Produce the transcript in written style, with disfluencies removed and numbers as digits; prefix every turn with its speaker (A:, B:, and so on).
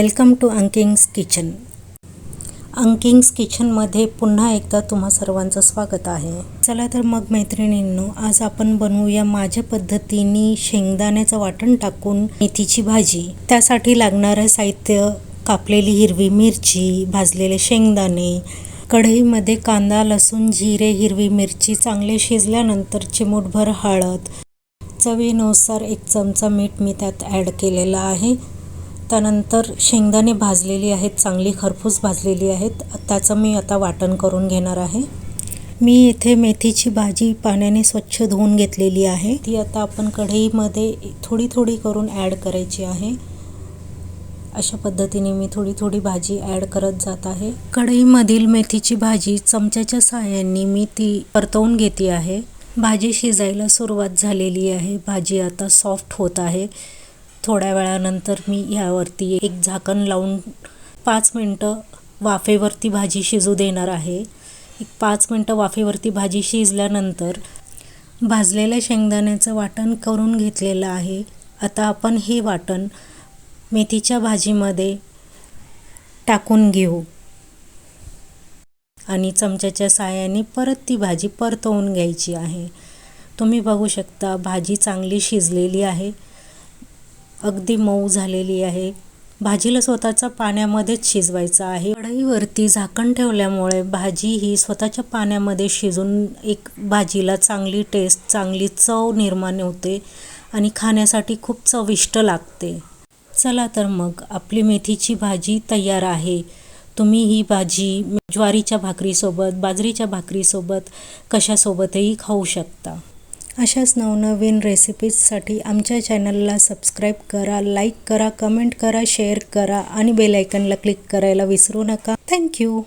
A: Welcome to Ankings kitchen. Ankings किचनमध्ये पुन्हा एकदा तुम्हा सर्वांचं स्वागत आहे. चला तर मग मैत्रिणींनो, आज आपण बनवूया माझ्या पद्धतीने शेंगदाण्याचं वाटण टाकून मेथीची भाजी. त्यासाठी लागणारं साहित्य: कापलेली हिरवी मिरची, भाजलेले शेंगदाणे, कढईमध्ये कांदा, लसूण, जिरे, हिरवी मिरची चांगले शिजल्यानंतर चिमूटभर हळद, चवीनुसार 1 चमचा मीठ मी त्यात ॲड केलेलं आहे. त्यानंतर शेंगदाणे भाजलेली आहेत, चांगली खरपूस भाजलेली आहेत. त्याचं मी आता वाटण करून घेणार आहे. मी इथे मेथीची भाजी पाण्याने स्वच्छ धुवून घेतलेली आहे. ती आता आपण कढईमध्ये थोडी थोडी करून ॲड करायची आहे. अशा पद्धतीने मी थोडी थोडी भाजी ॲड करत जात आहे. कढईमधील मेथीची भाजी चमच्याच्या सहाय्याने मी ती परतवून घेते आहे. भाजी शिजायला सुरुवात झालेली आहे. भाजी आता सॉफ्ट होत आहे. थोड्या वेळानंतर मी ह्यावरती एक झाकण लावून 5 मिनटं वाफेवरती भाजी शिजू देणार आहे. 5 मिनटं वाफेवरती भाजी शिजल्यानंतर भाजलेल्या शेंगदाण्याचं वाटण करून घेतलेलं आहे. आता आपण हे वाटण मेथीच्या भाजीमध्ये टाकून घेऊ आणि चमच्याच्या साहाय्याने परत ती भाजी परतवून घ्यायची आहे. तुम्ही बघू शकता भाजी चांगली शिजलेली आहे, अगदी मऊ झालेली आहे. भाजीला स्वतःच्या पाण्यामध्येच शिजवायचं आहे. कढईवरती झाकण ठेवल्यामुळे भाजी ही स्वतःच्या पाण्यामध्ये शिजून एक भाजीला चांगली टेस्ट, चांगली चव निर्माण होते आणि खाण्यासाठी खूप चविष्ट लागते. चला तर मग आपली मेथीची भाजी तयार आहे. तुम्ही ही भाजी ज्वारीच्या भाकरीसोबत, बाजरीच्या भाकरीसोबत कशासोबतही खाऊ शकता. अशाच नवनवीन रेसिपीजसाठी आमच्या चॅनलला सबस्क्राईब करा, लाईक करा, कमेंट करा, शेअर करा आणि बेल आयकॉनला क्लिक करायला विसरू नका. थँक्यू.